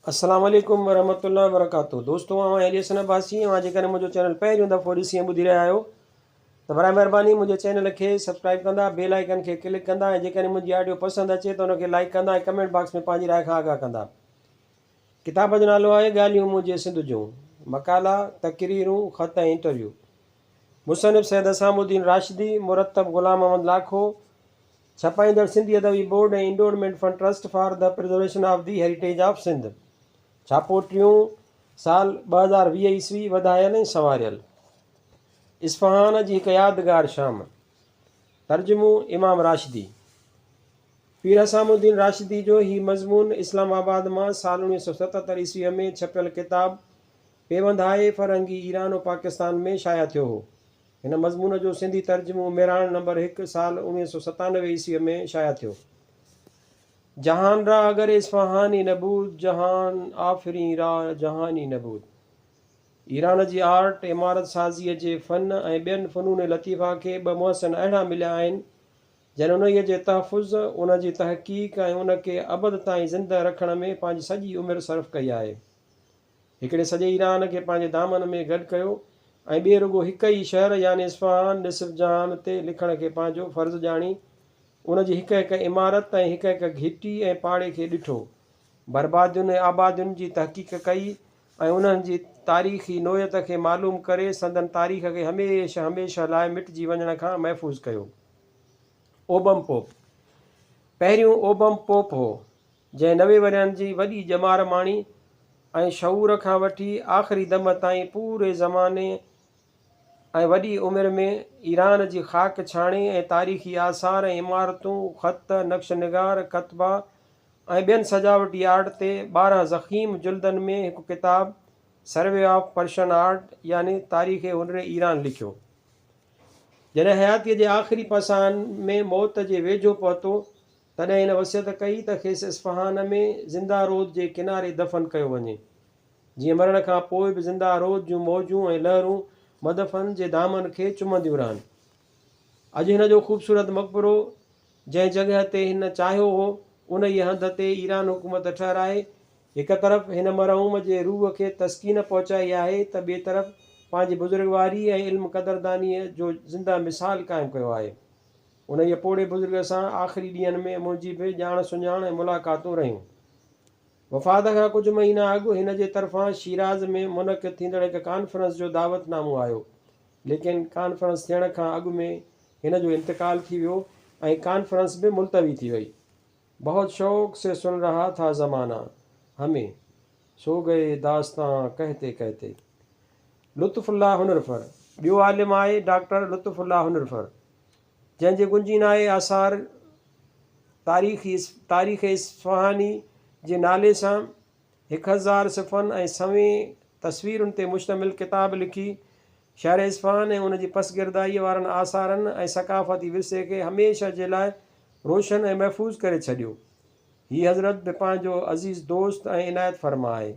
अस्सलाम वालेकुम वरहमतुल्लाहि वबरकातुहू। दोस्तों आवां एलियसन अब्बासी जेकॾहिं मुंहिंजो चैनल पहिरियों दफ़ो ॾिसी ऐं ॿुधी रहिया आहियो त बराए महिरबानी मुंहिंजे चैनल खे सब्सक्राइब कंदा, बेल आइकन खे क्लिक कंदा ऐं जेकॾहिं मुंहिंजी ऑडियो पसंदि अचे त उनखे लाइक कंदा ऐं कमेंट बॉक्स में पंहिंजी राय खां आगाह कंदा। किताब जो नालो आहे ॻाल्हियूं मुंहिंजे सिंध जूं, मकाला, तक़रीरूं, ख़त ऐं इंटरव्यू। मुसनिफ़ सैयद असामुद्दीन राशिदी, मुरतब ग़ुलाम अहमद लाखो, छपाईंदड़ सिंधी अदबी बोर्ड ऐं endowment fund trust for the preservation of the heritage of Sindh. छापो 3 साल 2020 ईस्वी, वधायल ऐं संवारियल। इस्फ़हान जी हिकु यादगार शाम। तर्जुमो इमाम राशिदी। पीर असामुद्दीन राशिदी जो ही मज़मून इस्लामाबाद मां साल 1977 ईस्वीअ में छपियल किताब पेवंदाए फ़रंगी ईरान और पाकिस्तान में शाया थियो हो। हिन मज़मून जो सिंधी तर्जुमो मेराण नंबर 1 साल 1997 ईस्वीअ में शाया थियो। जहान रा अगर इस्फ़हानी नबूद, जहान आफ़री रा जहानी नबूद। ईरान जी आर्ट, इमारत साज़ीअ जे फ़न ऐं ॿियनि फ़नून लतीफ़ा खे ॿ मुहसिन अहिड़ा मिलिया आहिनि जन उन जे तहफ़ुज़, उन जी तहक़ीक़ ऐं उनखे अबद ताईं ज़िंदा रखण में पंहिंजी सॼी उमिरि सर्फ़ कई आहे। हिकिड़े सॼे ईरान खे पंहिंजे दामन में गॾु कयो ऐं ॿिए रुॻो हिकु ई शहर यानी इस्फ़हान निसफ़ जहान ते लिखण खे पंहिंजो फ़र्ज़ु ॼाणी उन जी हिकु हिकु इमारत ऐं हिकु हिकु घिटी ऐं पाड़े खे ॾिठो, बर्बादियुनि ऐं आबादियुनि जी तहक़ीक़ कई ऐं उन्हनि जी तारीख़ी नोयत खे मालूम करे संदन तारीख़ खे हमेशह हमेशह लाइ मिटिजी वञण खां महफ़ूज़ कयो। ओबम पोप। पहिरियों ओबम पोप हो जंहिं 90 वरियनि जी वॾी ॼमार माणी ऐं शऊर खां वठी आख़िरी दम ताईं पूरे ज़माने ऐं वॾी उमिरि में ईरान जी ख़ाक छाणे ऐं तारीख़ी आसार ऐं इमारतूं, ख़त, नक्श निगार, कतबा ऐं ॿियनि सजावटी आर्ट ते 12 ज़ख़ीम जुल्दनि में हिकु किताब सर्वे ऑफ पर्शियन आर्ट यानी तारीख़ हुनर ईरान लिखियो। जॾहिं हयातीअ जे आख़िरी पसाहनि में मौत जे वेझो पहुतो तॾहिं हिन वसियत कई त खेसि इस्फ़हान में ज़िंदा रोद जे किनारे दफ़न कयो वञे, जीअं मरण खां पोइ बि ज़िंदा रोद जूं मौजूं ऐं लहरूं मदफ़न जे दामन खे चुमंदियूं रहनि। अॼु हिन जो ख़ूबसूरत मक़बरो जंहिं जॻह ते हिन चाहियो हो उन ई हंध ते ईरान हुकूमत ठहिराए हिकु तरफ़ हिन मरहूम जे रूह खे तस्कीन पहुचाई आहे त ॿिए तरफ़ पंहिंजी बुज़ुर्गवारी ऐं इल्मु क़दरदानीअ जो ज़िंदा मिसाल क़ाइमु कयो आहे। उन ई पोड़े बुज़ुर्ग सां आख़िरी ॾींहंनि में मुंहिंजी बि ॼाण सुञाण ऐं मुलाक़ातूं रहियूं। वफ़ात खां कुझु महीना अॻु हिन जे तरफ़ां शिराज़ में मुनक़िद थींदड़ हिकु कॉन्फ्रेंस जो दावतनामो आयो, लेकिन कॉन्फ्रेंस थियण खां अॻु में हिन जो इंतकाल थी वियो ऐं कॉन्फ्रेंस बि मुलतवी थी वई। बहुत शौक़ से सुन रहा था ज़माना हमें, सो गए दास्तां कहते कहते। लुत्फ़ुल्लाह हुनरफर। ॿियो आलिम आहे डॉक्टर लुत्फ़ुल्लाह हुनरफर, जंहिंजे गुंजीन आहे आसार तारीख़ इस्फ़हानी जे नाले सां 1000 सिफ़नि ऐं सवें तस्वीरुनि ते मुश्तमिल किताब लिखी शहर इस्फ़हान ऐं उन जी पसगिरदाईअ वारनि आसारनि ऐं सक़ाफ़ती विरसे खे हमेशह जे लाइ रोशन ऐं महफ़ूज़ करे छॾियो। हीअ हज़रत बि पंहिंजो अज़ीज़ दोस्त ऐं इनायत फ़रमा आहे।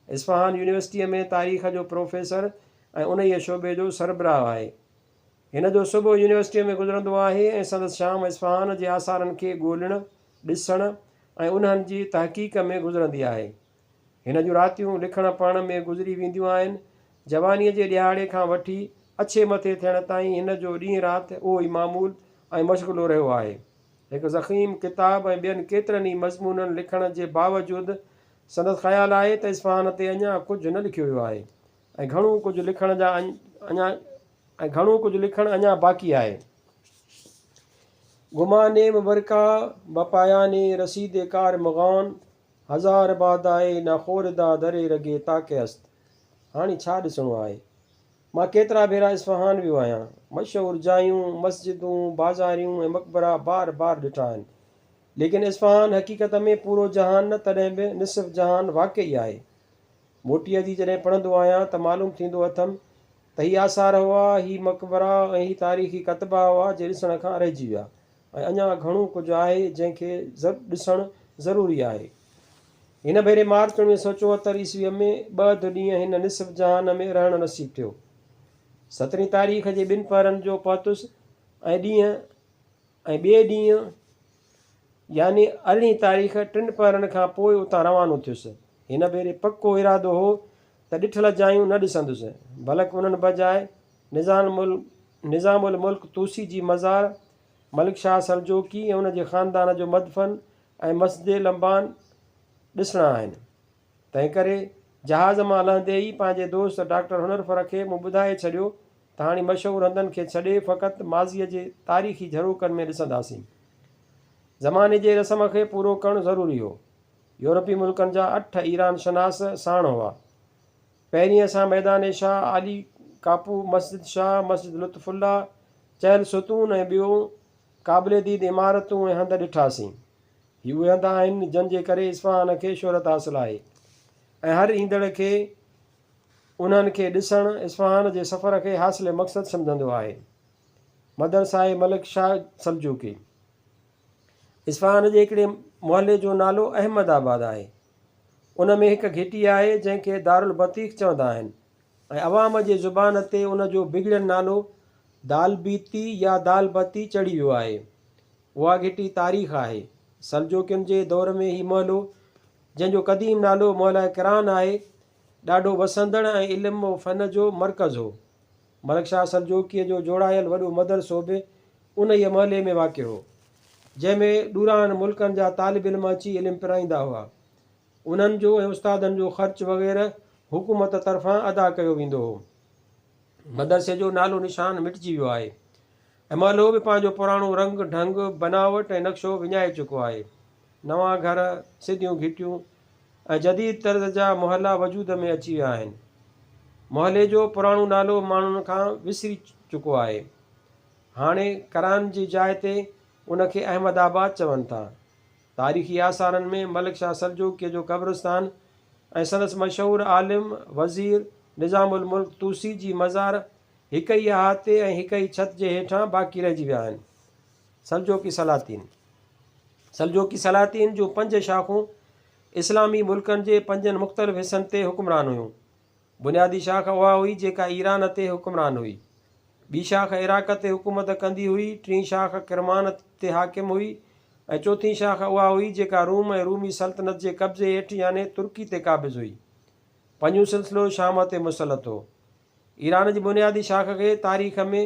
इस्फ़हान यूनिवर्सिटीअ में तारीख़ जो प्रोफेसर ऐं उन ई शोबे जो सरबराह आहे। हिन जो सुबुह यूनिवर्सिटीअ में गुज़रंदो आहे ऐं संदसि शाम इस्फ़हान जे आसारनि खे ॻोल्हण, ॾिसण ऐं उन्हनि जी तहक़ीक़ में गुज़रंदी आहे। हिन जूं रातियूं लिखण पढ़ण में गुज़री वेंदियूं आहिनि। जवानीअ जे ॾियारे खां वठी अछे मथे थियण ताईं हिन जो ॾींहुं राति उहो ई मामूल ऐं मशग़ूलो रहियो आहे। हिकु ज़ख़ीम किताब ऐं ॿियनि केतिरनि ई मज़मूननि लिखण जे बावजूदि संदसि ख़्यालु आहे त इस्फ़हान ते अञा कुझु न लिखियो वियो आहे ऐं घणो कुझु लिखण अञा बाक़ी आहे। गुमाने मुबरका बपायाने रसीदे कार मगान हज़ार बादाए न खोरदा दरे रगे ताके अस्त। हाणे छा ॾिसणो आहे? मां केतिरा भेरा इस्फ़हान वियो आहियां, मशहूरु जायूं, मस्जिदूं, बाज़ारियूं ऐं मक़बरा बार बार ॾिठा आहिनि, लेकिन इस्फ़हान हक़ीक़त में पूरो जहान न, तॾहिं बि निसफ़ जहान वाक़ई आहे। मोटीअ जी जॾहिं पढ़ंदो आहियां त मालूम थींदो अथमि त हीअ आसार हुआ, ही मक़बरा ऐं ही तारीख़ी कतबा हुआ जे ॾिसण खां रहिजी विया ऐं अञा घणो कुझु आहे जंहिंखे ॾिसणु ज़रूरी आहे। हिन भेरे मार्च 1974 ईस्वीअ में 2 ॾींहं हिन निसफ़ जहान में रहणु नसीबु थियो। 17 तारीख़ जे 2 पहरनि जो पहुतुसि ऐं ॿिए ॾींहुं यानी 18 तारीख़ 3 पहरनि खां पोइ उतां रवानो थियुसि। हिन भेरे पको इरादो हो त ॾिठल जायूं न ॾिसंदुसि, बल्कि उन्हनि बजाए निज़ामुल मुल्क तूसी जी मज़ार, मलिक शाह सलजोकी ऐं उन जे ख़ानदान जो मदफ़न ऐं मस्जिद लंबान ॾिसणा आहिनि। तंहिं करे जहाज़ मां लहंदे ई पंहिंजे दोस्त डॉक्टर हुनरफर खे मूं ॿुधाए छॾियो त हाणे मशहूरु हंधनि खे छॾे फ़क़ति माज़ीअ जे तारीख़ी ज़रूकनि में ॾिसंदासीं। ज़माने जे रस्म खे पूरो करणु ज़रूरी हो। यूरोपी मुल्कनि जा 8 ईरान शनास साण हुआ। पहिरीं असां मैदान शाह, आली कापू, मस्जिद शाह, मस्जिद लुत्फ़ुल्ला, चहल सुतून ऐं ॿियूं क़ाबिले दीद इमारतूं ऐं हंध ॾिठासीं। ही उहे हंध आहिनि जंहिंजे करे इस्फ़हान खे शोहरत हासिलु आहे ऐं हर ईंदड़ खे उन्हनि खे ॾिसणु इस्फ़हान जे सफ़र खे हासिल मक़सदु सम्झंदो आहे। मदरसाए मलिक शाह सलजूकी। इस्फ़हान जे हिकिड़े मुहले जो नालो अहमदाबाद आहे। उन में हिकु घिटी आहे जंहिंखे दारुल बतीख़ चवंदा आहिनि ऐं अवाम जे ज़ुबान ते उन जो बिगड़ियल नालो दालबीती या दालबती चढ़ी वियो आहे। उहा घिटी तारीख़ आहे। सलजोकियुनि जे दौर में ही महलो, जंहिंजो क़दीम नालो मौला किरान आहे, ॾाढो वसंदड़ ऐं इल्म फ़न जो मर्कज़ हो। मलिक शाह सलजोकीअ जो जोड़ायल वॾो मदरसो बि उन ई महले में वाक़िअ हो, जंहिंमें ॾूरान मुल्कनि जा तालिब इल्म अची इल्मु पिराईंदा हुआ। उन्हनि जो ऐं उस्तादनि जो ख़र्च वग़ैरह हुकूमत तरफ़ां अदा कयो वेंदो हो। मदरसे जो नालो निशान मिटिजी वियो आहे ऐं महलो बि पंहिंजो पुराणो रंग ढंग, बनावट ऐं नक्शो विञाए चुको आहे। नवां घर, सिधियूं घिटियूं ऐं जदीद तर्ज़ जा मुहला वजूद में अची विया आहिनि। मुहले जो पुराणो नालो माण्हुनि खां विसरी चुको आहे। हाणे करान जी जाइ ते उनखे अहमदाबाद चवनि था। तारीख़ी आसारनि में मलिक शाह सलजोकीअ जो क़ब्रस्तान ऐं संदसि मशहूरु आलिम वज़ीर निज़ामुल मुल्क तूसी जी मज़ार हिक ई अहाते ऐं हिक ई छत जे हेठां बाक़ी रहिजी विया आहिनि। सलजोकी सलातीन जूं 5 शाख़ूं इस्लामी मुल्कनि जे 5 मुख़्तलिफ़ हिसनि ते हुक्मरान हुयूं। बुनियादी शाख़ उहा हुई जेका ईरान ते हुक्मरान हुई। ॿी शाख़ इराक़ ते हुकूमत कंदी हुई। 3 शाख़ किरमान ते हाकिम हुई ऐं 4थी शाख़ उहा हुई जेका रूम ऐं रूमी सल्तनत जे कब्ज़े हेठि याने तुर्की ते क़ाबिज़ हुई। 5 सिलसिलो शाम ते मुसलत हो। ईरान जी बुनियादी शाख़ खे तारीख़ में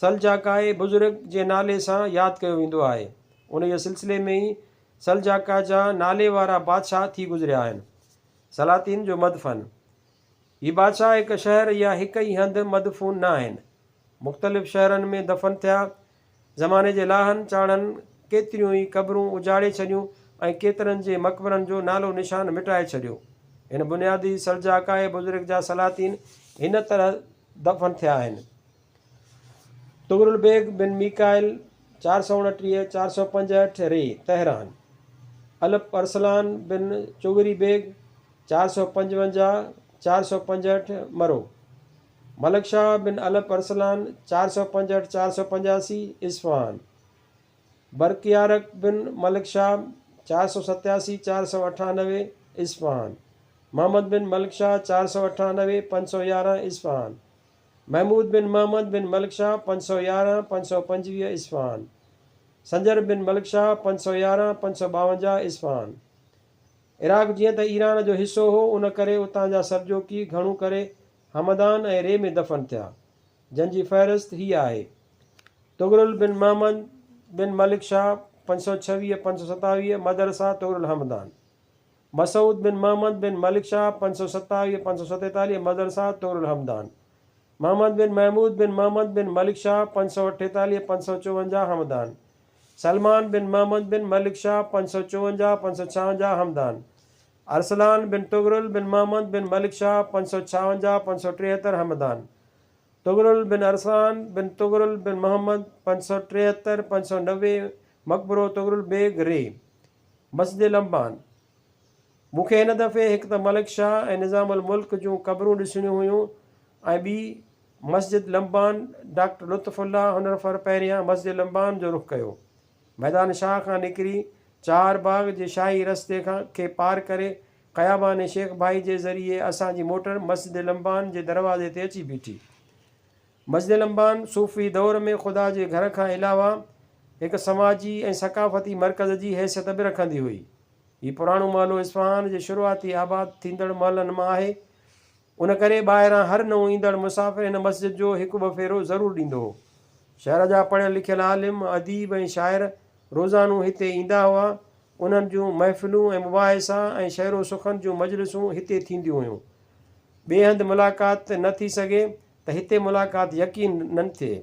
सलजाकाए बुज़ुर्ग जे नाले सां यादि कयो वेंदो आहे। उन जे सिलसिले में ई सलजाका जा नाले वारा बादशाह थी गुज़रिया आहिनि। सलातीन जो मदफ़न। हीअ बादशाह हिकु शहर या हिकु ई हंधि मदफ़ून न आहिनि, मुख़्तलिफ़ शहरनि में दफ़न थिया। ज़माने जे लाहनि चाढ़नि केतिरियूं ई क़बरूं उजाड़े छॾियूं ऐं केतिरनि जे मक़बरनि जो नालो निशान मिटाए छॾियो। हिन बुनियादी सलजाकाए बुज़ुर्ग जा सलातीन हिन तरह दफ़न थिया आहिनि। तुगरुल बेग बिन मीकाइल 429 465 रे तेहरान। अलप अरसलान बिन चुगरी बेग 455 465 मरो। मलिक शाह बिन अलप अरसलान 465 485 इस्फ़हान। बरकियारक बिन मलिक शाह 487 498 इस्फ़हान। मोहम्मद बिन मलिक शाह 498 511 इस्फ़हान। महमूद बिन मोहम्मद बिन मलिक शाह 511 525 इस्फ़हान। संजर बिन मलिक शाह 511 552 इस्फ़हान। इराक़ जीअं त ईरान जो हिसो हो, उन करे उतां जा सलजोकी घणो करे हमदान ऐं रे में दफ़न थिया, जंहिंजी फ़हरिस्त हीअ आहे। तुगरुल बिन मोहम्मद बिन मलिक शाह 526 527 मदरसा तुगरुल हमदान। मसूद बिन मोहम्मद बिन मलिक शाह 527 547 मदरसा तुगरुल हमदान। मोहम्मद बिन महमूद बिन मोहम्मद बिन मलिक शाह 548 554 हमदान। सलमान बिन मोहम्मद बिन मलिक शाह 554 556 हमदान। अरसलान बिन तुगरुल बिन मोहम्मद बिन मलिक शाह 556 573 हमदान। तुगरुल बिन अरसलान बिन तुगरुल बिन मोहम्मद 573 590 मकबरो तुगरुल बेग रे। मस्जिद लंबान। मूंखे हिन दफ़े हिकु त मलिक शाह ऐं निज़ामुल मुल्क जूं क़बरूं ॾिसणियूं हुयूं ऐं ॿी मस्जिद लंबान। डॉक्टर लुत्फ़ुल्ला हुनरफर पहिरियां मस्जिद लंबान जो रुख़ कयो। मैदान शाह खां निकिरी चार बाग जे शाही रस्ते खे पार करे क़याबान शेख भाई जे ज़रिए असांजी मोटर मस्जिद लंबान जे दरवाज़े ते अची बीठी। मस्जिद लंबान सूफ़ी दौर में ख़ुदा जे घर खां अलावा हिकु समाजी ऐं सक़ाफ़ती मर्कज़ जी हैसियत बि रखंदी हुई। हीउ पुराणो महलो इस्फ़हान जे शुरूआती आबाद थींदड़ महलनि मां आहे। उन करे ॿाहिरां हर नओं ईंदड़ मुसाफ़िर हिन मस्जिद जो हिकु ॿ फेरो ज़रूरु ॾींदो हो। शहर जा पढ़ियल लिखियल आलिम, अदीब ऐं शाइर रोज़ानो हिते ईंदा हुआ। उन्हनि जूं महफ़िलूं ऐं मुबाहिसा ऐं शहरो सुखनि जूं मजलिसूं हिते थींदियूं हुयूं। ॿिए हंधि मुलाक़ात न थी सघे त हिते मुलाक़ात यकीन न थिए,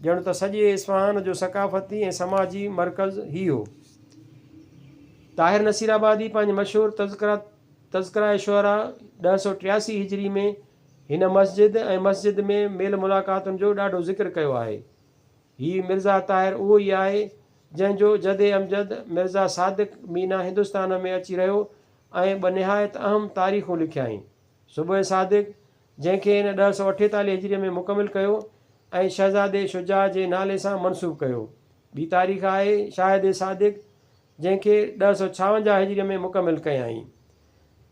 ॼण त सॼे इस्फ़हान जो सकाफ़ती ऐं समाजी मर्कज़ ई हो। ताहिर नसीराबादी पंहिंजे मशहूरु तज़किरा शुअरा 1083 हिजरी में हिन मस्जिद में मेल मुलाक़ातुनि जो ॾाढो ज़िक्र कयो आहे। हीउ मिर्ज़ा ताहिर उहो ई आहे जंहिंजो जदे अमजद मिर्ज़ा सादिक मीना हिंदुस्तान में अची रहियो ऐं ॿ निहायत अहम तारीख़ूं लिखियाईं। सुबह सादिक, जंहिंखे हिन 1048 हिजरीअ में मुकमिल कयो ऐं शहज़ादे शुजा जे नाले सां मनसूब कयो। ॿी तारीख़ आहे शाहिद सादिक, जंहिंखे 1056 हिजरीअ में मुकमिल कयाईं।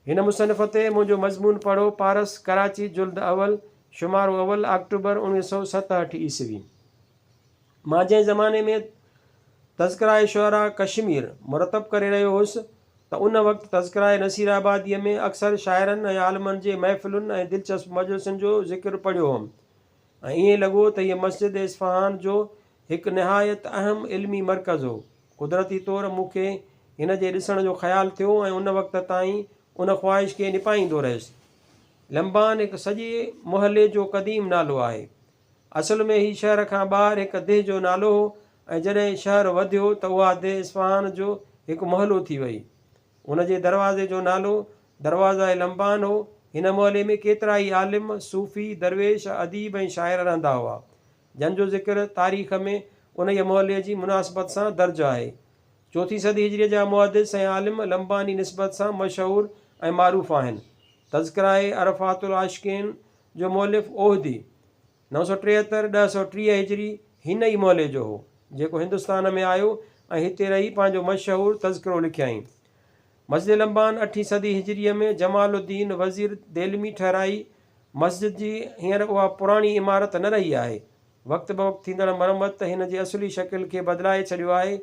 हिन मुसनफ़ ते मुंहिंजो मज़मून पढ़ो पारस, कराची, जुल्द अवल, शुमारो अवल, अक्टूबर 1967 ईस्वी। मां जंहिं ज़माने में तज़किरा शुअरा कश्मीर मुरतब करे रहियो हुउसि त उन वक़्तु तज़किरा नसीराबादीअ में अक्सर शाइरनि ऐं आलमनि जे महफ़िलुनि ऐं दिलचस्प मजलिसुनि जो ज़िक्र पढ़ियो हुउमि ऐं ईअं लॻो त हीअ मस्जिद इस्फ़हान जो हिकु निहायत अहम इल्मी मर्कज़ हो। कुदरती तौरु मूंखे हिन जे ॾिसण जो ख़्यालु थियो ऐं उन वक़्त ताईं उन ख़्वाहिश खे निभाईंदो रहियुसि। लंबान हिकु सॼे मुहले जो क़दीम नालो आहे। असल में हीउ शहर खां ॿाहिरि हिकु देह जो नालो हो ऐं जॾहिं शहर वधियो त उहा देह इस्फ़हान जो हिकु महलो थी वई। उन जे दरवाज़े जो नालो दरवाज़ा लंबान हो। हिन मुहले में केतिरा ई आलिम, सूफ़ी, दरवेश, अदीब ऐं शाइर रहंदा हुआ, जंहिंजो ज़िक्र तारीख़ में उन जे मुहले जी मुनासिबत सां दर्ज आहे। 4हीं सदी हिजरीअ जा मुहदिस ऐं आलिम लंबानी निस्बत सां मशहूरु ऐं मारूफ़ आहिनि। तज़किराए अरफ़ातुल आशिक़ीन जो मुअलिफ़ ओहदी 973 1030 हिजरी हिन ई मुहले जो हो, जेको हिंदुस्तान में आयो ऐं हिते रही पंहिंजो मशहूरु तज़किरो लिखियाईं। मस्जिद लंबान 8हीं सदी हिजरीअ में जमालुद्दीन वज़ीर देलमी ठहिराई। मस्जिद जी हींअर उहा पुराणी इमारत न रही आहे। वक़्त ब वक़्तु थींदड़ मरमत हिन जी असली शकिल खे बदिलाए छॾियो आहे।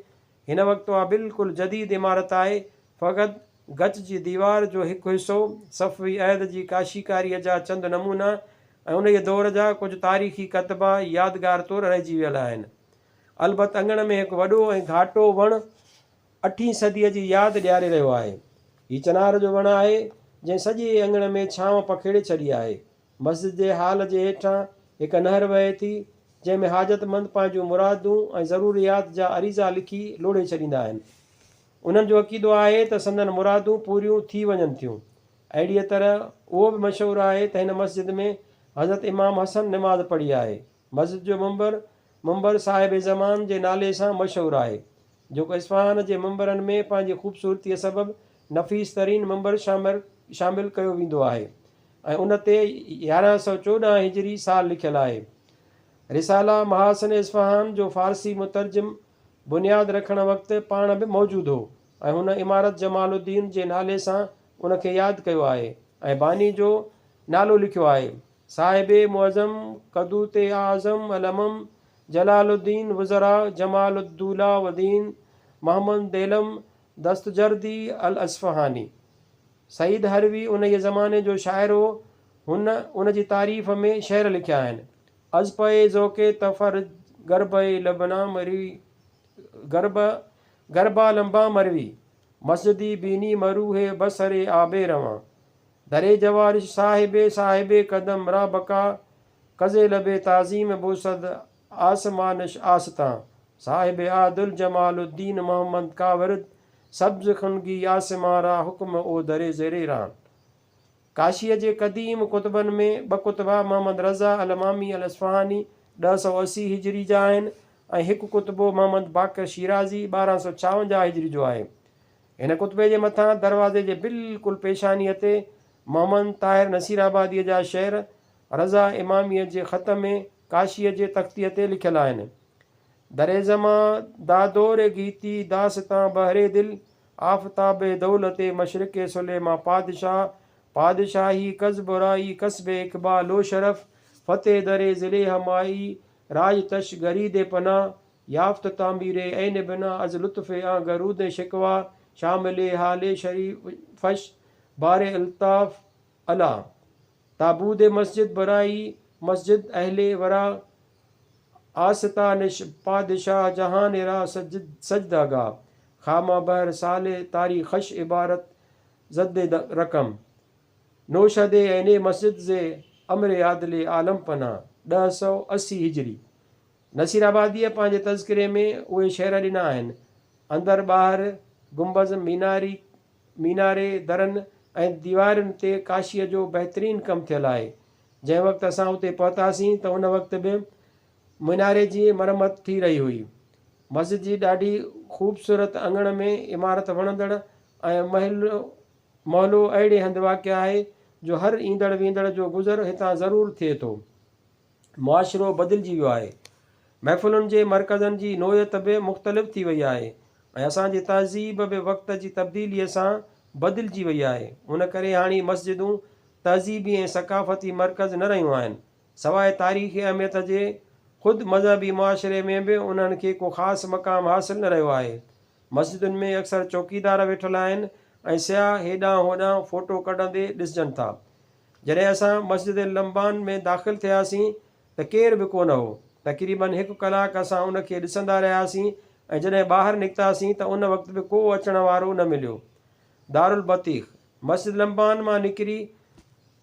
हिन वक़्तु उहा बिल्कुलु जदीद इमारत आहे। फ़क़ति गच जी दीवार जो हिकु हिसो, सफ़वी अहद जी काशीकारीअ जा चंद नमूना ऐं उन जे दौर जा कुझु तारीख़ी कतबा यादगार तौरु रहिजी वियल आहिनि। अलबत अंगण में हिकु वॾो ऐं घाटो वणु 8हीं सदीअ जी यादि ॾियारे रहियो आहे। हीउ चनार जो वणु आहे जंहिं सॼे अंगण में छांव पखेड़े छॾी आहे। मस्जिद जे हाल जे हेठां हिकु नहर वहे थी, जंहिंमें हाजतमंद पंहिंजूं मुरादूं ऐं ज़रूरियात जा अरीज़ा लिखी लोड़े छॾींदा आहिनि। उन्हनि जो अक़ीदो आहे त संदनि मुरादूं पूरियूं थी वञनि थियूं। अहिड़ीअ तरह उहो बि मशहूरु आहे त हिन मस्जिद में हज़रत इमाम हसन निमाज़ पढ़ी आहे। मस्जिद जो मुंबर साहिब ज़मान जे नाले सां मशहूरु आहे, जेको इस्फ़हान जे मुंबरनि में पंहिंजी ख़ूबसूरतीअ सबबु नफ़ीस तरीन मुंबर शामिलु कयो वेंदो आहे ऐं उन ते 1114 हिजरी साल लिखियलु आहे। रिसाला महासन इस्फ़हान जो फ़ारसी मुतरजिम बुनियादु रखण वक़्तु पाण बि मौजूदु हो ऐं हुन इमारत जमालुद्दीन जे नाले सां उनखे यादि कयो आहे ऐं बानी जो नालो लिखियो आहे। साहिब मुअज़्ज़म क़दूत आज़म अलमम जलालुद्दीन वज़रा जमालुद्दौलाउद्दीन मोहम्मद देलम दस्तजर्दी अल अस्फ़हानी। सईद हरवी उन जे ज़माने जो शाइर हो। उन जी तारीफ़ में शेर लिखिया आहिनि। अज़पए ज़ोके तफ़र गरबे लबना मरी गरबा लंबा मरवी मस्जिदी बीनी मरूहे बसरे आबे रवां दरे जवारिश साहिबे कदम रा बका कज़े लबे ताज़ीम बोसद आसमानश आस्तां साहिब आदुल जमालुद्दीन मोहम्मद कावरद सब्ज़ खनगी आसमारा हुक्म ओ दरे ज़ेरे रान। काशीअ जे क़दीम कुतबनि में 2 कुतबा मोहम्मद रज़ा अलमामी अल अस्फ़हानी 1080 हिजरी जा आहिनि ऐं हिकु कुतबो मोहम्मद बाक़र शिराज़ी 1256 हिजरी जो आहे। हिन कुतबे जे मथां दरवाज़े जे बिल्कुलु पेशानीअ ते मोहम्मद ताहिर नसीराबादीअ जा शेर रज़ा इमामीअ जे ख़त में काशीअ जे तख़्तीअ ते लिखियलु आहिनि। दरे ज़मा दादोर गीती दासतां बहरे दिल आफ़ताब दौलत मशरिक़ सुलेमा पादशाही कज़ बुराई कस्बे इक़बाल लो शरफ़ फ़तेह दरे ज़िले हमाई राज तश गरीद पना याफ़्त तामीर ऐन बिना अज़ लुत्फ़ आ गरूद शिकवा शामिल हाल शरीफ़श बार अल्ताफ़ अला ताबूद मस्जिद बराई मस्जिद अहले वरा आस्तानिश पादशाह जहान रा सजदागा खामा बहर साल तारीख़श इबारत जद रकम नौशदे ऐने मस्जिद जे अमर आदले आलम पना 1080 हिजरी। नसीराबादीअ पंहिंजे तज़किरे में उहे शहर ॾिना आहिनि। अंदरि ॿाहिरि गुंबज़ मीनारे दरनि ऐं दीवारुनि ते काशीअ जो बहितरीनु कमु थियलु आहे। जंहिं वक़्तु असां उते पहुतासीं त उन वक़्तु बि मीनारे जी मरमत थी रही हुई। मस्जिद जी ॾाढी ख़ूबसूरत अंगण में इमारत वणंदड़ ऐं महलो अहिड़े हंधि वाक़िआ आहे जो हर ईंदड़ वेंदड़ जो गुज़र हितां ज़रूरु थिए थो। मुआशिरो बदिलजी वियो आहे। महफ़िलुनि जे मरकज़नि जी नोयत बि मुख़्तलिफ़ थी वई आहे ऐं असांजी तहज़ीब बि वक़्त जी तब्दीलीअ सां बदिलजी वई आहे। उन करे हाणे मस्जिदूं तहज़ीबी ऐं सक़ाफ़ती मरकज़ न रहियूं आहिनि। सवाइ तारीख़ी अहमियत जे ख़ुदि मज़हबी मुआशिरे में बि उन्हनि खे को ख़ासि मक़ाम हासिलु न रहियो आहे। मस्जिदुनि में अक्सर चौकीदार वेठल आहिनि ऐं सियाह हेॾां होॾां फ़ोटो कढंदे ॾिसजनि था। जॾहिं असां मस्जिद लंबान में दाख़िलु थियासीं त केर बि कोन हो। तक़रीबन 1 कलाक असां उनखे ॾिसंदा रहियासीं ऐं जॾहिं ॿाहिरि निकितासीं त उन वक़्तु बि को अचण वारो न मिलियो। दारुल बतीख़ मस्जिद लंबान मां निकिरी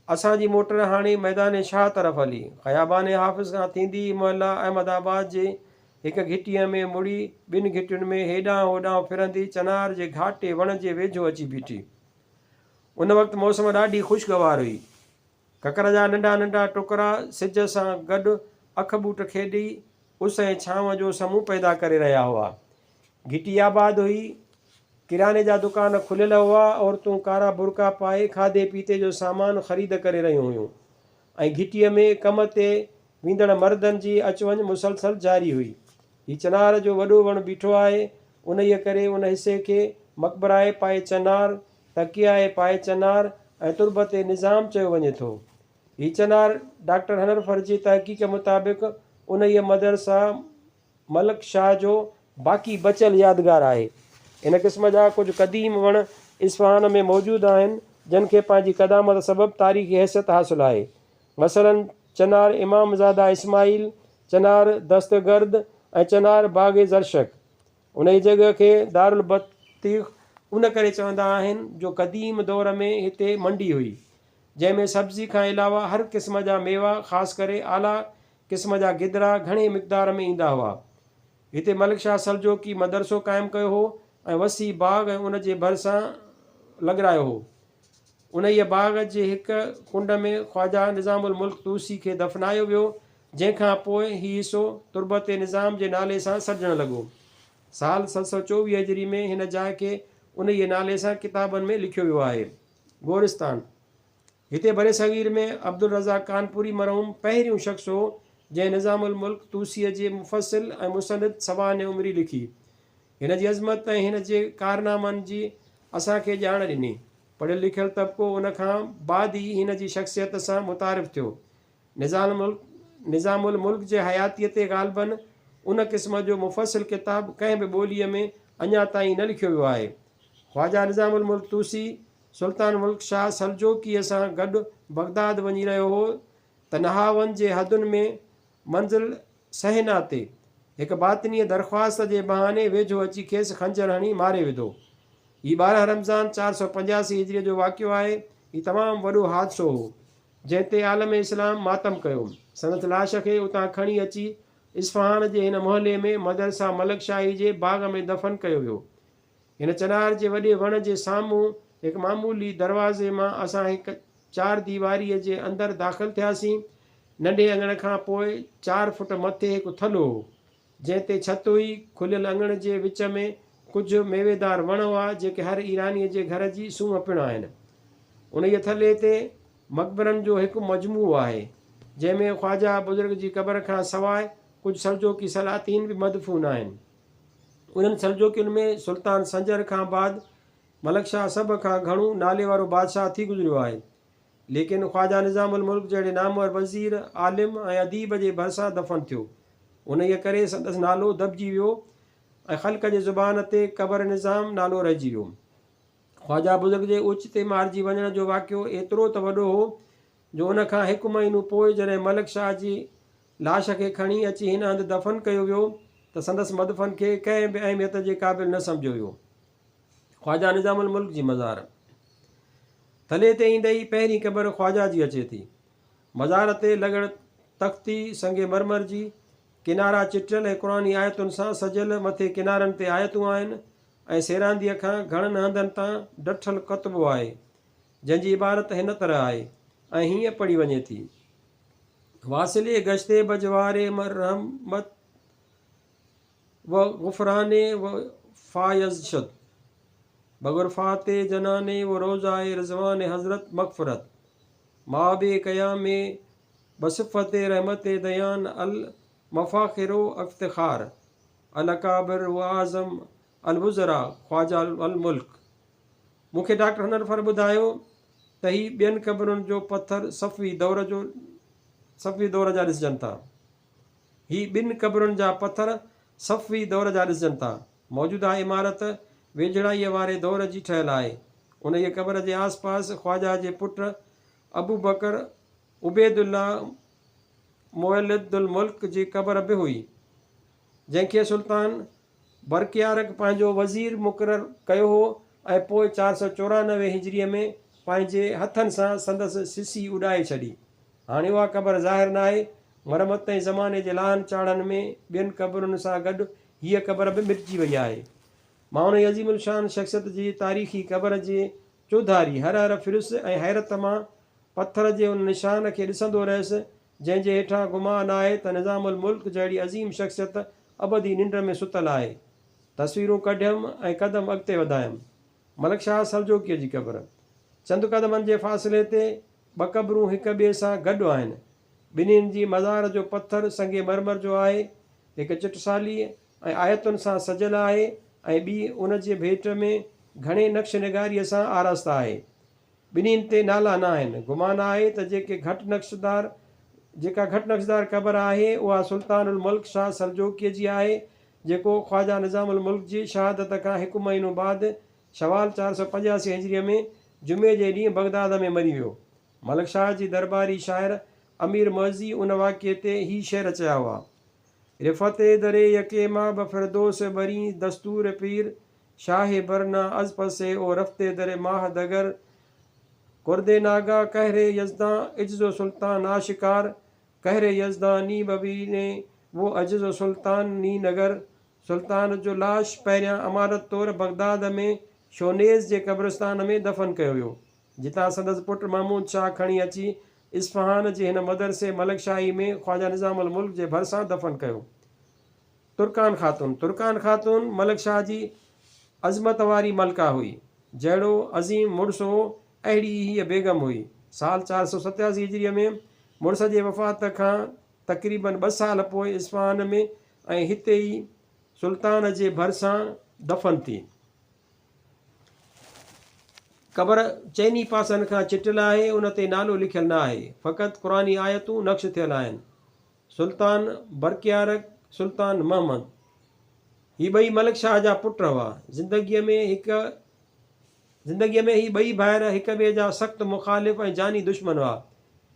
असांजी मोटर हाणे मैदान शाह तरफ़ हली। ख़याबान हाफ़िज़ खां थींदी मोहल्ला अहमदाबाद जे हिकु घिटीअ में मुड़ी 2 घिटियुनि में हेॾां होॾां फिरंदी चनार जे घाटे वण जे वेझो अची बीठी। उन वक़्तु मौसम ॾाढी ख़ुशगवार हुई। ककर जा नंढा नंढा टुकड़ा सिज सां गॾु अख ॿूट खेॾी उस ऐं छांव जो समूह पैदा करे रहिया हुआ। घिटी आबाद हुई। किराने जा दुकान खुलियल हुआ। औरतूं कारा बुरका पाए खाधे पीते जो सामान ख़रीद करे रहियूं हुयूं ऐं घिटीअ में कम ते वेंदड़ मर्दनि जी अचु वञु मुसलसल जारी हुई। हीउ चनार जो वॾो वणु बीठो आहे। उन ई करे उन हिसे खे मक़बराए पाए चनार, तकियाए पाए चनार ऐं तुर्बत निज़ाम चयो वञे थो। हीउ चनार डॉक्टर हनरफर जी तहक़ीक़ मुताबिक़ उन ई मदरसा मलक शाह जो बाक़ी बचियल यादगार आहे। इन क़िस्म जा कुझु क़दीम वण इस्फ़हान में मौजूदु आहिनि जिन खे पंहिंजी क़दामत सबबु तारीख़ी हैसियत हासिलु आहे। मसलन चनार इमामज़ादा इस्माइल, चनार दस्तगर्द ऐं चनार बाग़ ज़रशक। उन जी जॻह खे दारुल बतीख़ उन करे चवंदा आहिनि जो क़दीम दौर में हिते मंडी हुई जंहिंमें सब्ज़ी खां अलावा हर क़िस्म जा मेवा ख़ासि करे आला क़िस्म जा गिदरा घणे मिक़दार में ईंदा हुआ। हिते मलिक शाह सलजोकी मदरसो क़ाइमु कयो हो ऐं वसी बाग़ ऐं उन जे भरिसां लॻारायो हो। उन ई बाग़ जे हिकु कुंड में ख़्वाजा निज़ामुल मुल्क तूसी खे दफ़नायो वियो जंहिंखां पोइ हीउ हिसो तुर्बत निज़ाम जे नाले सां सॾजणु लॻो। साल 724 हिजरी में हिन जाइ खे उन ई नाले सां किताबनि में लिखियो वियो आहे। गोरिस्तान हिते बरे सग़ीर में अब्दुल रज़ाक कानपुरी मरहूम पहिरियों शख़्स हो जंहिं निज़ामुल मुल्क तूसीअ जे मुफ़सिल ऐं मुसनिद सवान उमिरी लिखी। हिन जी अज़मत ऐं हिन जे कारनामनि जी असांखे ॼाण ॾिनी। पढ़ियलु लिखियलु तबिको उन खां बाद ई हिन जी शख़्सियत सां मुतारिफ़ थियो। निज़ामुल मुल्क जे हयातीअ ते ग़ालिबन उन क़िस्म जो मुफ़सिल किताब कंहिं बि ॿोलीअ में अञा ताईं न लिखियो वियो आहे। ख़्वाजा निज़ामुल मुल्क तूसी सुल्तान मुल्क शाह सलजोकीअ सां गॾु बगदाद वञी रहियो हो त नहावन जे हदुनि में मंज़िल सहना ते हिकु बातिनीअ दरख़्वास्त जे बहाने वेझो अची खेसि खंजर हणी मारे विधो। हीउ 12 रमज़ान 485 हिजरीअ जो वाक़ियो आहे। हीउ तमामु वॾो हादिसो हो जंहिं ते आलम इस्लाम मातम कयो। संदसि लाश खे उतां खणी अची इस्फ़हान जे हिन मोहल्ले में मदरसा मलक शाही जे बाग़ में दफ़न कयो वियो। हिन चनार जे वॾे वण जे साम्हूं हिकु मामूली दरवाज़े मां असां हिकु 4 दीवारीअ जे अंदरि दाख़िलु थियासीं। नंढे अङण खां पोइ 4 फुट मथे हिकु थल्हो हो जंहिं ते छत हुई। खुलियल अङण जे विच में कुझु मेवेदार वण हुआ जेके हर ईरानीअ जे घर जी सूंहं पिणु आहिनि। उन ई थल्हे ते मक़बरनि जो हिकु मजमू आहे जंहिंमें ख़्वाजा बुज़ुर्ग जी क़बर खां सवाइ कुझु सलजोकी सलातीन बि मदफ़ून आहिनि। उन्हनि सलजोकियुनि में सुल्तान संजर खां बाद मलक शाह सभ खां घणो नाले वारो बादशाह थी गुज़रियो आहे। लेकिन ख़्वाजा निज़ामुल मुल्क जहिड़े नामवर वज़ीर आलिम ऐं अदीब जे भरिसां दफ़न थियो। उन ई करे संदसि नालो दॿिजी वियो ऐं ख़ल्क़ जे ज़ुबान ते क़बर निज़ाम नालो रहिजी वियो। ख़्वाजा बुज़ुर्ग जे उच ते मारिजी वञण जो वाक़ियो एतिरो त वॾो हो जो उन खां हिकु महीनो पोइ जॾहिं मलिक शाह जी लाश खे खणी अची हिन हंधि दफ़न कयो वियो त संदसि मदफ़न खे कंहिं बि अहमियत जे क़ाबिल न सम्झियो वियो। ख़्वाजा निज़ामुल मुल्क जी मज़ार। थले ते ईंदे ई पहिरीं क़बर ख़्वाजा जी अचे थी। मज़ार ते लॻल तख़्ती संगे मरमर जी, किनारा चिटियल ऐं क़ुरानी आयतुनि सां सजियल, मथे किनारनि ते आयतूं आहिनि ऐं सेरांदीअ खां घणनि हंधनि तां डठल कतबो आहे जंहिंजी इबारत हिन तरह आहे ऐं हीअं पढ़ी वञे थी: वासिले गश्ते बजवारे मरहमत व गुफ़राने व फ़ायज़शद बगुरफ़ाते जनाने व रोज़ाए रिज़वान हज़रत मग़फ़रत माबे क़यामे बसिफ़त रहमत दयान अल मफ़ाख़िरो इफ़्तिख़ार अल अकाबिर व आज़म अल वुज़रा ख़्वाजा अल मुल्क। मूंखे डॉक्टर हनरफर ॿुधायो त ही ॿियनि क़बरुनि जो पथर सफ़वी दौर जा ॾिसजनि था। ही ॿिनि क़बरुनि जा पथर सफ़वी दौर जा ॾिसजनि था। मौजूदा इमारत वेझड़ाईअ वारे दौर जी ठहियलु आहे। उन जी क़बर जे आसपास ख़्वाजा जे पुटु अबू बकर उबैदुल्ला मुअल्लिदुल मुल्क जी क़बर बि हुई, जंहिंखे सुल्तान बरक़ियारक पंहिंजो वज़ीर मुक़ररु कयो हो ऐं पोइ 494 हिजरीअ में पंहिंजे हथनि सां संदसि सिसी उॾाए छॾी। हाणे उहा क़बर ज़ाहिर न आहे। मरमत ऐं ज़माने जे लाहन चाढ़नि में ॿियनि क़बरुनि सां गॾु हीअ क़बर बि मिटिजी वई आहे। मां उन अज़ीमुल शान शख़्सियत जी तारीख़ी क़बर जे चौधारी हर हर फिरुस ऐं हैरत मां पथर जे उन निशान खे ॾिसंदो रहियुसि जंहिंजे हेठां गुमान आहे त निज़ामुल मुल्क जहिड़ी अज़ीम शख़्सियत अबदी निंड में सुतल आहे। तस्वीरूं कढियमि ऐं क़दम अॻिते वधायमि। मलिक शाह सलजोकीअ जी क़बर। चंद क़दमनि जे फ़ासिले ते ॿ क़बरूं हिक ॿिए सां गॾु आहिनि। ॿिन्हिनि जी मज़ार जो पथर संगे मरमर जो आहे। हिकु चिटसाली ऐं आयतुनि सां सजियल आहे ऐं ॿी उन जे भेट में घणे नक्श निगारीअ सां आरास्ता आहे। ॿिन्हिनि ते नाला न आहिनि। गुमान आहे त जेका घटि नक्शदार क़बर आहे उहा सुल्तानुल मुल्क शाह सलजोकीअ जी आहे, जेको ख़्वाजा निज़ामुल मुल्क जी शहादत खां हिकु महीनो बाद शवाल 485 हिजरीअ में जुमे जे ॾींहुं बगदाद में मरी वियो। मलिक शाह जी दरबारी शाइर अमीर मुअज़्ज़ी उन वाक़िए ते ही शेर चया हुआ: रिफ़त दरे यके मां बफ़िरदोस बरी दस्तूर पीर शाह बरना अज़ पसे ओ रफ़्ते दरे माह दगर कुर्दे नागा कहरे यज़दा इज्ज़ो सुल्तान आशिकार कहरे यज़दा नी बबीने वो अजिज़ो सुल्तान नी नगर। सुल्तान जो लाश पहिरियां अमानत तौरु बगदाद में शोनेज़ जे क़ब्रिस्तान में दफ़न कयो वियो, जितां संदसि पुटु महमूद शाह खणी अची इस्फ़हान जे हिन मदरसे मलिक शाही में ख़्वाजा निज़ामुल मुल्क जे भरिसां दफ़न कयो। तुर्कान ख़ातून मलिक शाह जी अज़मत वारी मलका हुई। जहिड़ो अज़ीम मुड़ुसु हो अहिड़ी हीअ बेगम हुई। साल 487 हिजरीअ में मुड़ुस जे वफ़ात खां तक़रीबन 2 साल पोइ इस्फ़हान में ऐं हिते ई सुल्तान जे भरिसां दफ़न थी। क़बर चइनी पासनि खां चिटियल आहे। उन ते नालो लिखियलु न आहे, फ़क़ति क़ुरानी आयतूं नक्श थियल आहिनि। सुल्तान बरक़ियारक, सुल्तान महमद, ही ॿई मलिक शाह जा पुट हुआ। ज़िंदगीअ में ही ॿई भाइर हिक ॿिए जा सख़्तु मुख़ालिफ़ ऐं जानी दुश्मन हुआ।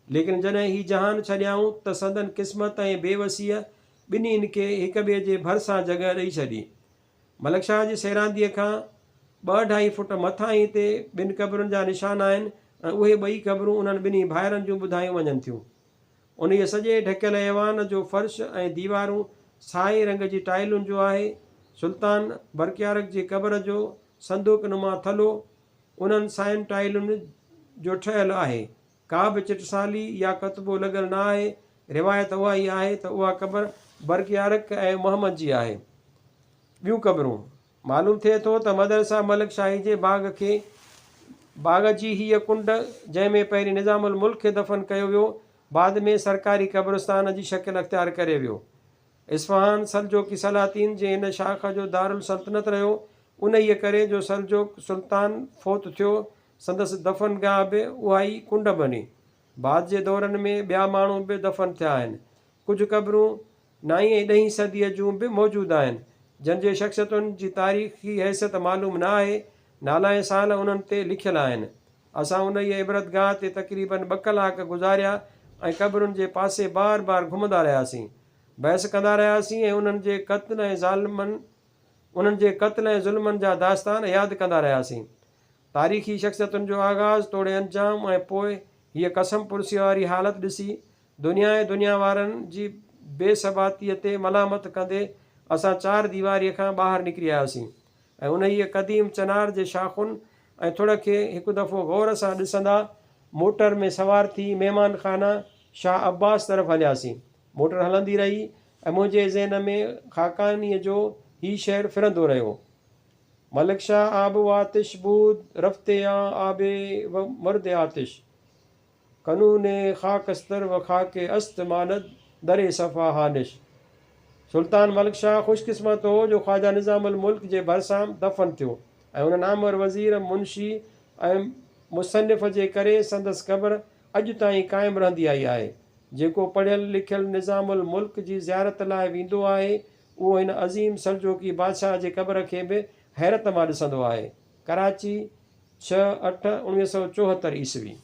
लेकिन जॾहिं ही जहान छॾियाऊं त संदन क़िस्मत ऐं बेवसीअ ॿिन्हिनि खे हिक ॿिए जे भरिसां जॻह ॾेई छॾी। मलिक शाह जी सेरांदीअ खां 2-2.5 फुट मथां ई ते ॿिनि क़बरुनि जा निशान आहिनि ऐं उहे ॿई क़बरूं उन्हनि ॿिन्ही भाइरनि जूं ॿुधायूं वञनि थियूं। उन जे सॼे ढकियल ऐवान जो फ़र्श ऐं दीवारूं साए रंग जी टाइलुनि जो आहे। सुल्तान बरक़ियारक जी क़बर जो संदूक नुमा थलो उन्हनि साइनि टाइलुनि जो ठहियलु आहे। का बि चिटसाली या कतबो लॻल न आहे। रिवायत उहा ई आहे त उहा क़बर बरक़ियारक ऐं मुहम्मद जी आहे। ॿियूं क़बरूं। मालूम थिए थो त मदरसा मलिक शाही जे बाग़ जी हीअ कुंड, जंहिंमें पहिरीं निज़ामुल मुल्क खे दफ़न कयो वियो, बाद में सरकारी क़ब्रिस्तान जी शकिल अख़्तियार करे वियो। इस्फ़हान सलजोकी सलातीन जे हिन शाख जो दारुल सल्तनत रहियो। उन ई करे जो सलजोक सुल्तान फ़ौत थियो, संदसि दफ़न गाह बि उहा ई कुंड बनी। बाद जे दौरनि में ॿिया माण्हू बि दफ़न थिया आहिनि। कुझु क़बरूं 9 ऐं 10 सदीअ जूं बि मौजूदु आहिनि, जंहिंजे शख़्सियतुनि जी तारीख़ी हैसियत मालूम न आहे, नाला ऐं साल उन्हनि ते लिखियलु आहिनि। असां उन ई इबरतगाह ते तक़रीबन 2 कलाक गुज़ारिया ऐं क़बरुनि जे पासे बार बार घुमंदा रहियासीं, बहस कंदा रहियासीं ऐं उन्हनि जे क़त्ल ऐं ज़ुल्मनि जा दास्तान यादि कंदा रहियासीं। तारीख़ी शख़्सियतुनि जो आगाज़ तोड़े अंजाम ऐं पोइ हीअ कसम पुरसी वारी हालत ॾिसी दुनिया ऐं दुनिया वारनि जी बेसबातीअ ते मलामत कंदे असां 4 दीवारीअ खां ॿाहिरि निकिरी आयासीं ऐं उन ई क़दीम चनार जे शाख़ुनि ऐं थुड़ खे हिकु दफ़ो गौर सां ॾिसंदा मोटर में सवार थी महिमान खाना शाह अब्बास तरफ़ हलियासीं। मोटर हलंदी रही ऐं मुंहिंजे ज़हन में ख़ाकानीअ जो हीउ शहरु फिरंदो रहियो। मलिक शाह आब व आतिश बूद रफ़्ते या आबे व मर्द आतिश कानून ख़ाकस्तर व ख़ाके अस्त मानद दरे सफ़ा हानिश। सुल्तान मलिक शाह ख़ुशकिस्मत हो जो ख़्वाजा निज़ामुल मुल्क जे भरिसां दफ़न थियो ऐं हुन नामवर वज़ीर मुंशी ऐं मुसनिफ़ जे करे संदसि क़बर अॼु ताईं क़ाइमु रहंदी आई आहे। जेको पढ़ियलु लिखियलु निज़ामुल मुल्क जी ज़ियारत लाइ वेंदो आहे उहो हिन अज़ीम सलजोकी बादशाह जे क़बर खे बि हैरत मां ॾिसंदो आहे। कराची 6/8/1974 ईस्वी।